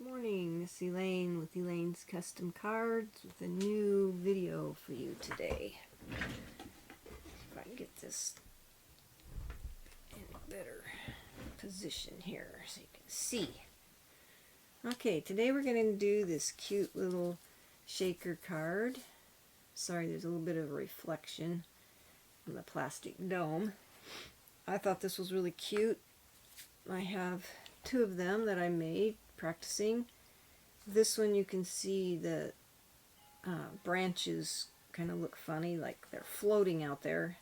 Morning, Miss Elaine with Elaine's Custom Cards with a new video for you today. If I can get this in a better position here so you can see. Okay, today we're going to do this cute little shaker card. Sorry, there's a little bit of a reflection on the plastic dome. I thought this was really cute. I have two of them that I made practicing. This one you can see the branches kind of look funny, like they're floating out there.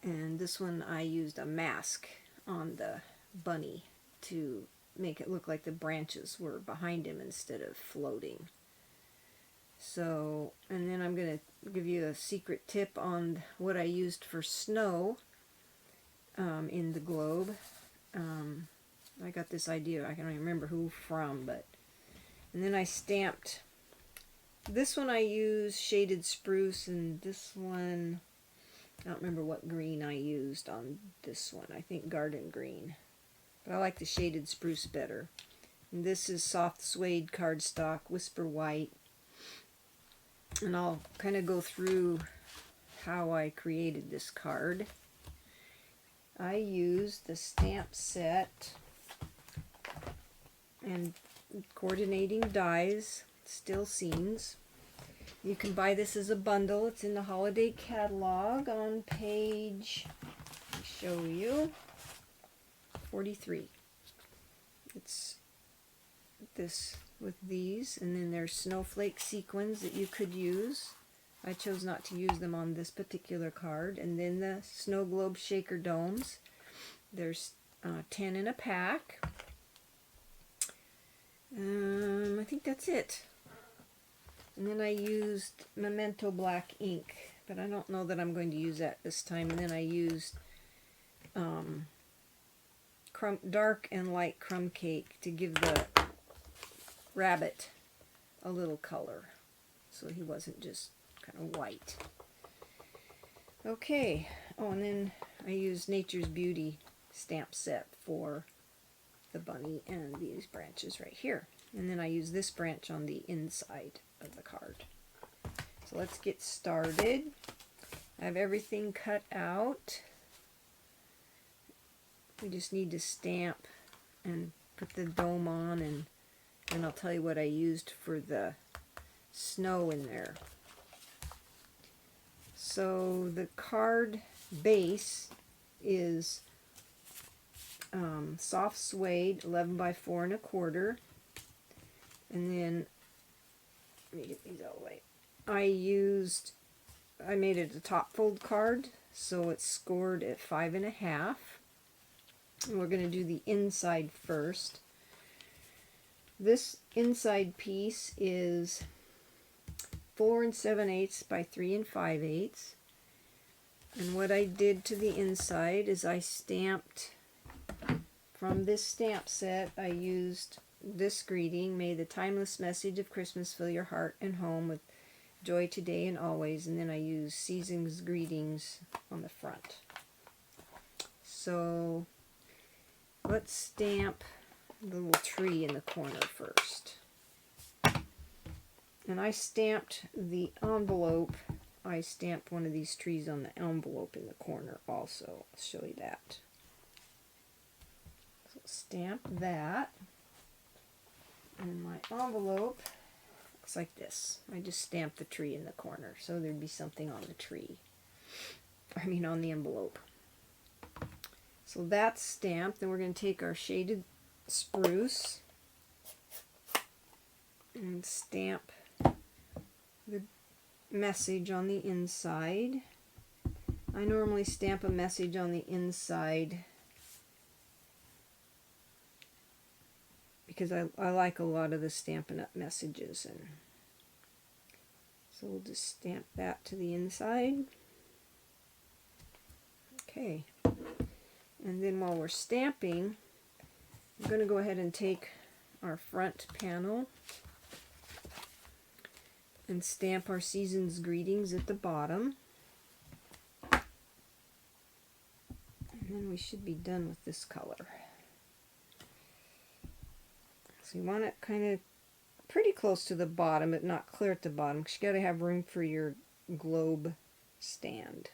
And this one I used a mask on the bunny to make it look like the branches were behind him instead of floating. So, and then I'm going to give you a secret tip on what I used for snow in the globe. I got this idea, I can't even remember who from, but, and then I stamped, this one I used shaded spruce, and this one, I don't remember what green I used on this one, I think garden green, but I like the shaded spruce better. And this is soft suede cardstock, whisper white, and I'll kind of go through how I created this card. I used the stamp set and coordinating dies, still scenes. You can buy this as a bundle. It's in the holiday catalog on page, let me show you, 43. It's this with these, and then there's snowflake sequins that you could use. I chose not to use them on this particular card. And then the snow globe shaker domes. There's 10 in a pack. I think that's it. And then I used Memento black ink, but I don't know that I'm going to use that this time. And then I used dark and light crumb cake to give the rabbit a little color, so he wasn't just kind of white. Okay, oh, and then I used Nature's Beauty stamp set for the bunny and these branches right here. And then I use this branch on the inside of the card. So let's get started. I have everything cut out. We just need to stamp and put the dome on, and then I'll tell you what I used for the snow in there. So the card base is soft suede, 11 by 4 1/4, and then let me get these out of the way. I made it a top fold card, so it's scored at 5 1/2. And we're going to do the inside first. This inside piece is 4 7/8 by 3 5/8. And what I did to the inside is I stamped from this stamp set. I used this greeting: may the timeless message of Christmas fill your heart and home with joy today and always. And then I used season's greetings on the front. So let's stamp the little tree in the corner first. And I stamped the envelope. I stamped one of these trees on the envelope in the corner also. I'll show you that. So stamp that. And my envelope looks like this. I just stamped the tree in the corner, so there'd be something on the tree. I mean on the envelope. So that's stamped. Then we're going to take our shaded spruce and stamp the message on the inside. I normally stamp a message on the inside because I like a lot of the Stampin' Up! Messages, and so we'll just stamp that to the inside. Okay, and then while we're stamping, I'm going to go ahead and take our front panel and stamp our season's greetings at the bottom. And then we should be done with this color. So you want it kind of pretty close to the bottom, but not clear at the bottom, because you got to have room for your globe stand.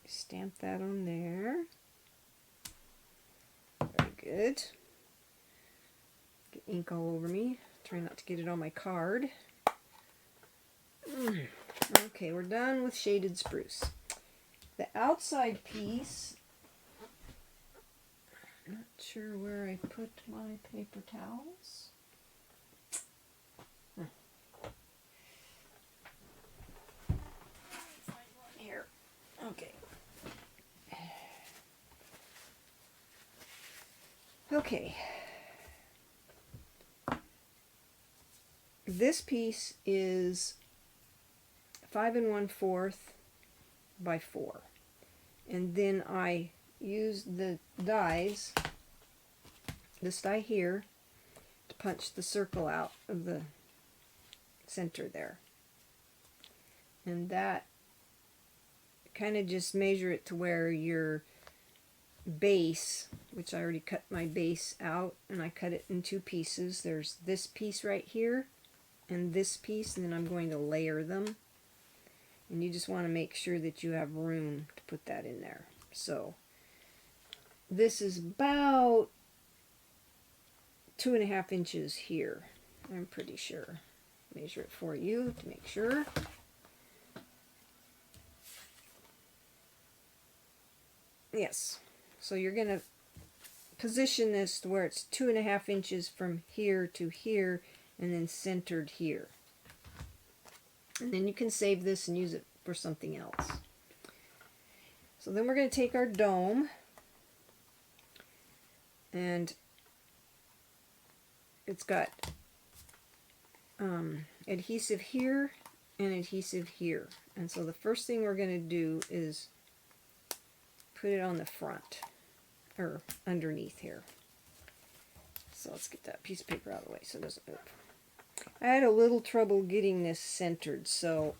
Stamp that on there. Very good. Get ink all over me. Try not to get it on my card. Okay, we're done with shaded spruce. The outside piece, I'm not sure where I put my paper towels. Here. Okay. Okay. This piece is 5 1/4 by 4. And then I used the dies, this die here, to punch the circle out of the center there. And that kind of just measure it to where your base, which I already cut my base out, and I cut it in 2 pieces. There's this piece right here and this piece, and then I'm going to layer them. And you just want to make sure that you have room to put that in there. So this is about 2.5 inches here, I'm pretty sure. Measure it for you to make sure. Yes. So you're going to position this to where it's 2.5 inches from here to here, and then centered here. And then you can save this and use it for something else. So then we're going to take our dome, and it's got adhesive here and adhesive here. And so the first thing we're going to do is put it on the front, or underneath here. So let's get that piece of paper out of the way so it doesn't move. I had a little trouble getting this centered, so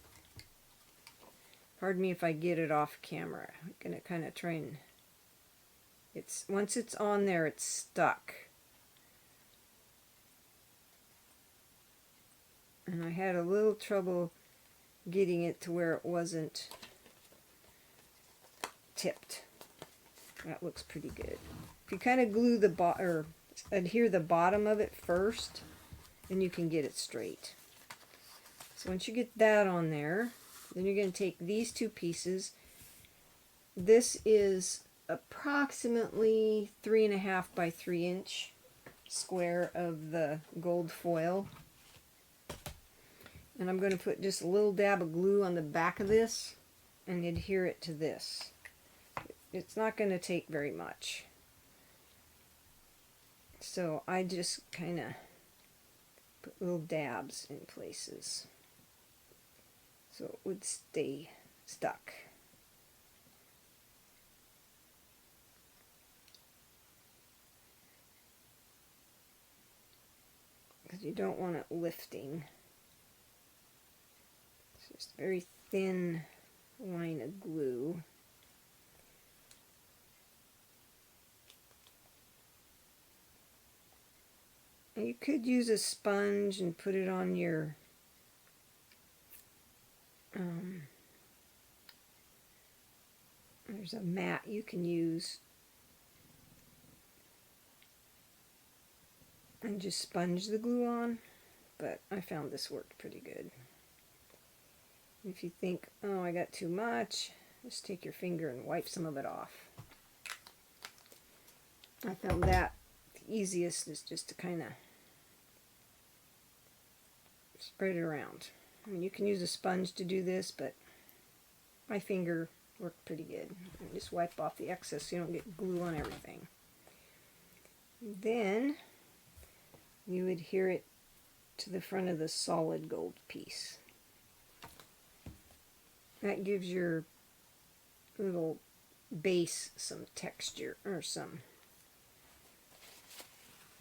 pardon me if I get it off camera. I'm going to kind of try and... once it's on there, it's stuck. And I had a little trouble getting it to where it wasn't tipped. That looks pretty good. If you kind of glue the or adhere the bottom of it first, then you can get it straight. So once you get that on there, then you're going to take these 2 pieces. This is approximately 3.5 by 3 inch square of the gold foil. And I'm going to put just a little dab of glue on the back of this and adhere it to this. It's not going to take very much. So I just kind of put little dabs in places so it would stay stuck. Because you don't want it lifting. It's just a very thin line of glue. You could use a sponge and put it on your there's a mat you can use and just sponge the glue on, but I found this worked pretty good. If you think, oh, I got too much, just take your finger and wipe some of it off. I found that the easiest is just to kind of spread it around. I mean, you can use a sponge to do this, but my finger worked pretty good. And just wipe off the excess so you don't get glue on everything. Then you adhere it to the front of the solid gold piece. That gives your little base some texture, or some...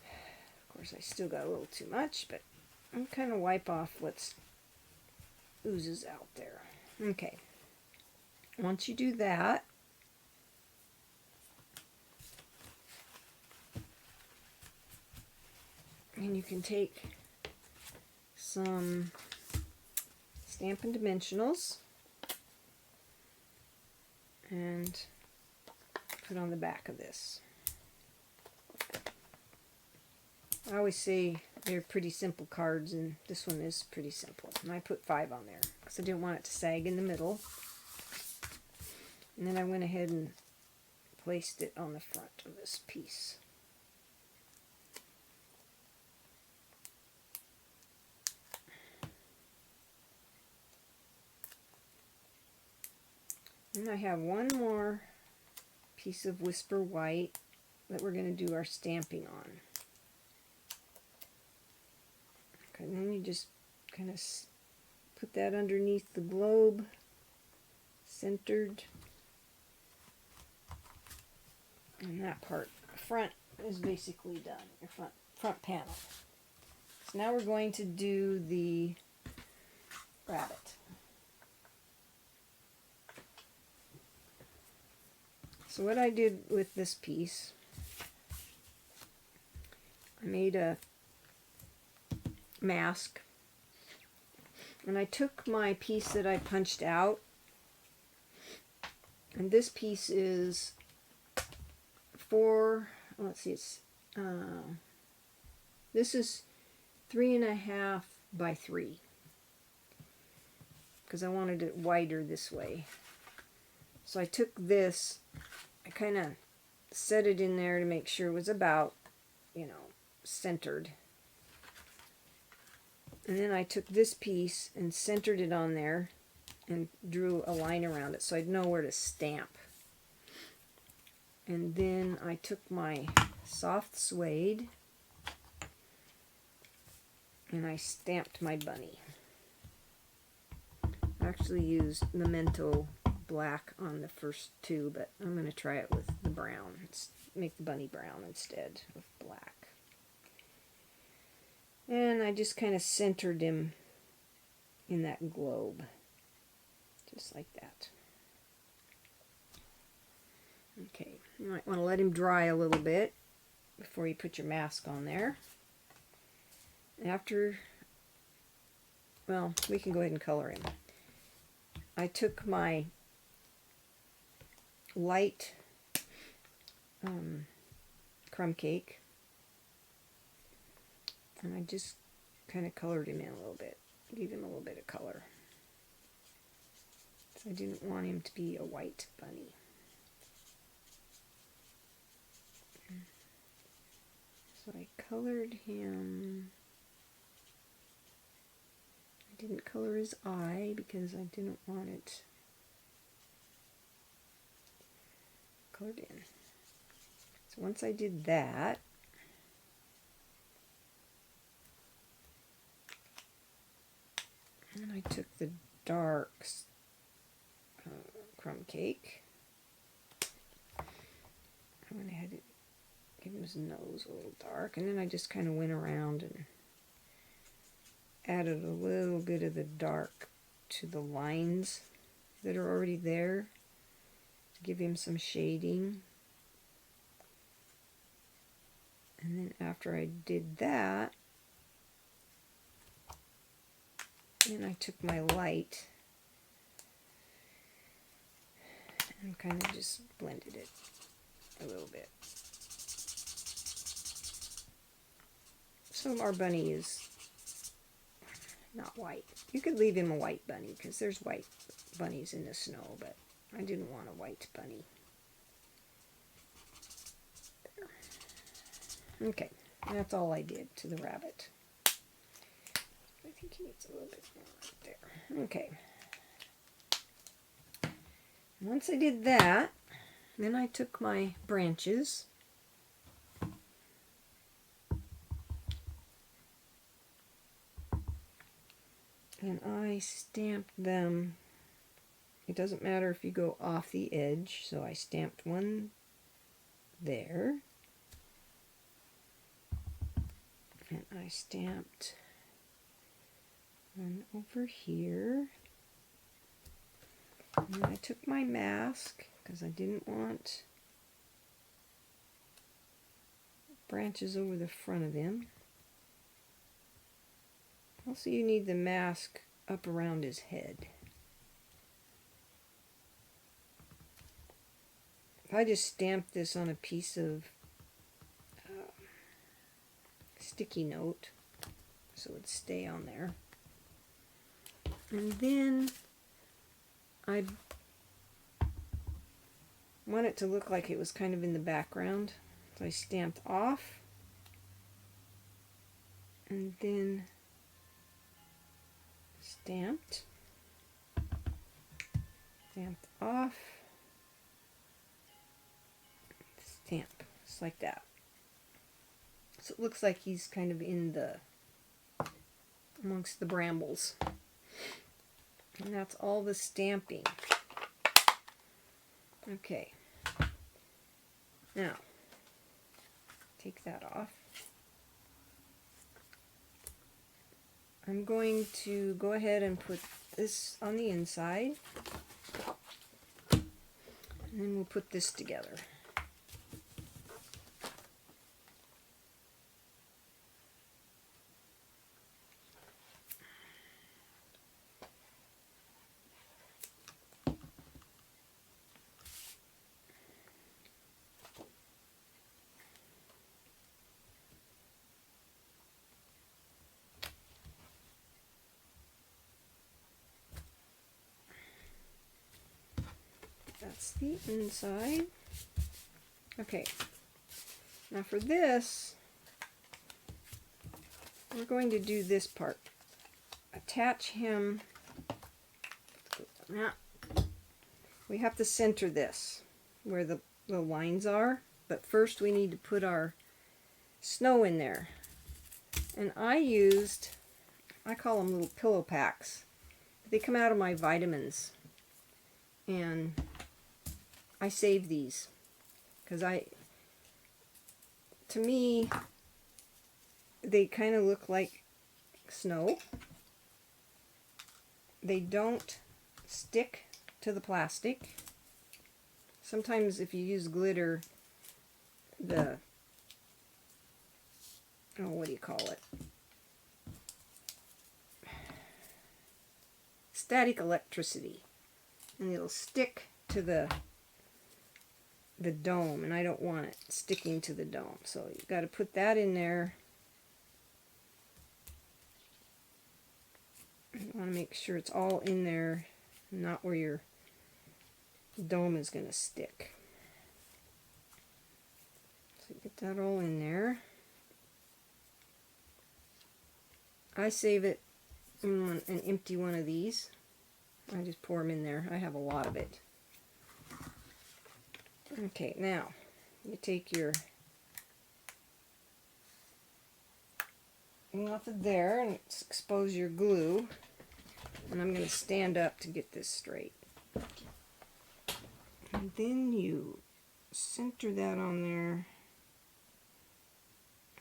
Of course, I still got a little too much, but I'll kind of wipe off what oozes out there. Okay. Once you do that, And you can take some Stampin' Dimensionals and put on the back of this. I always say they're pretty simple cards, and this one is pretty simple. And I put 5 on there because I didn't want it to sag in the middle. And then I went ahead and placed it on the front of this piece. And I have one more piece of Whisper White that we're going to do our stamping on. Okay, and then you just kind of put that underneath the globe, centered. And that part, front, is basically done, your front panel. So now we're going to do the rabbit. So what I did with this piece, I made a mask, and I took my piece that I punched out, and this piece is 4, let's see, it's this is 3.5 by 3 because I wanted it wider this way. So I took this, I kind of set it in there to make sure it was about, you know, centered. And then I took this piece and centered it on there and drew a line around it so I'd know where to stamp. And then I took my soft suede and I stamped my bunny. I actually used Memento black on the first 2, but I'm going to try it with the brown. Make the bunny brown instead of black. And I just kind of centered him in that globe, just like that. Okay, you might want to let him dry a little bit before you put your mask on there. After, well, we can go ahead and color him. I took my light crumb cake and I just kind of colored him in a little bit, gave him a little bit of color. So I didn't want him to be a white bunny. So I colored him. I didn't color his eye because I didn't want it colored in. So once I did that, and I took the dark crumb cake, I went ahead and gave him his nose a little dark, and then I just kind of went around and added a little bit of the dark to the lines that are already there to give him some shading. And then after I did that, then I took my light and kind of just blended it a little bit. So our bunny is not white. You could leave him a white bunny because there's white bunnies in the snow, but I didn't want a white bunny. There. Okay, that's all I did to the rabbit. I think he needs a little bit more right there. Okay. Once I did that, then I took my branches and I stamped them. It doesn't matter if you go off the edge, so I stamped one there, and I stamped one over here. And then I took my mask because I didn't want branches over the front of him. Also, you need the mask up around his head. If I just stamp this on a piece of sticky note, so it would stay on there. And then I want it to look like it was kind of in the background. So I stamped off, and then stamped off, stamp, just like that. So it looks like he's kind of in the, amongst the brambles. And that's all the stamping. Okay. Now, take that off. I'm going to go ahead and put this on the inside. And then we'll put this together. That's the inside. Okay, now for this, we're going to do this part. Attach him. We have to center this where the lines are, but first we need to put our snow in there. And I call them little pillow packs. They come out of my vitamins. And I save these because to me, they kind of look like snow. They don't stick to the plastic. Sometimes if you use glitter, what do you call it? Static electricity. And it'll stick to the dome, and I don't want it sticking to the dome. So you've got to put that in there. You want to make sure it's all in there, not where your dome is going to stick. So get that all in there. I save it in an empty one of these. I just pour them in there. I have a lot of it. Okay, now you take your off of there and expose your glue. And I'm going to stand up to get this straight. And then you center that on there.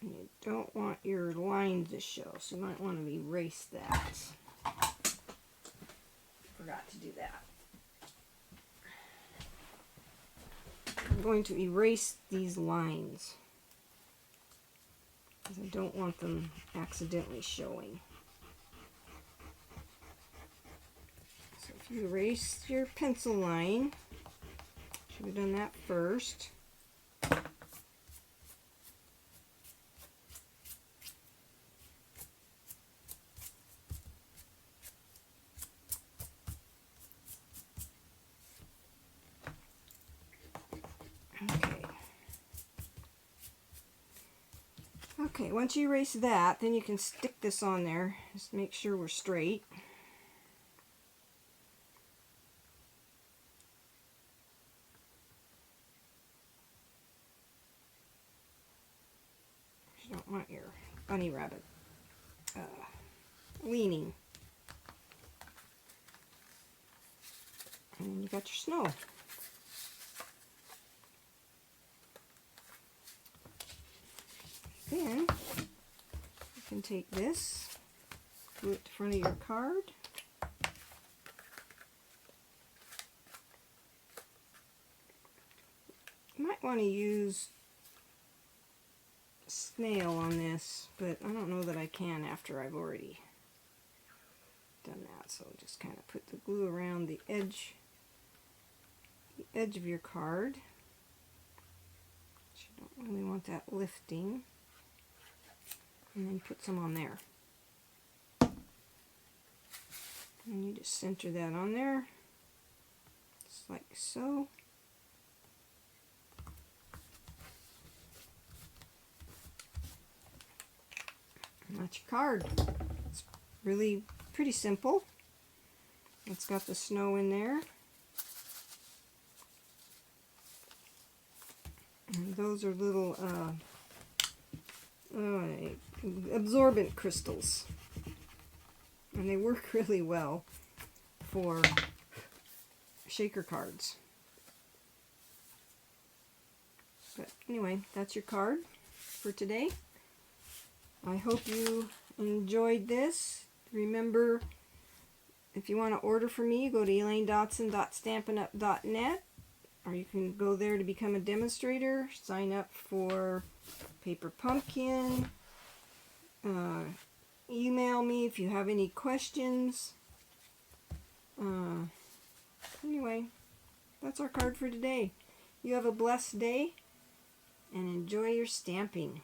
And you don't want your lines to show, so you might want to erase that. Forgot to do that. I'm going to erase these lines because I don't want them accidentally showing. So if you erase your pencil line, should have done that first. Okay, once you erase that, then you can stick this on there. Just make sure we're straight. You don't want your bunny rabbit leaning. And you got your snow. Then you can take this, glue it to the front of your card. You might want to use snail on this, but I don't know that I can after I've already done that. So just kind of put the glue around the edge of your card. You don't really want that lifting. And then put some on there. And you just center that on there, just like so. And that's your card. It's really pretty simple. It's got the snow in there. And those are little absorbent crystals. And they work really well for shaker cards. But anyway, that's your card for today. I hope you enjoyed this. Remember, if you want to order from me, go to elainedotson.stampinup.net, or you can go there to become a demonstrator, sign up for Paper Pumpkin, email me if you have any questions. Anyway, that's our card for today. You have a blessed day and enjoy your stamping.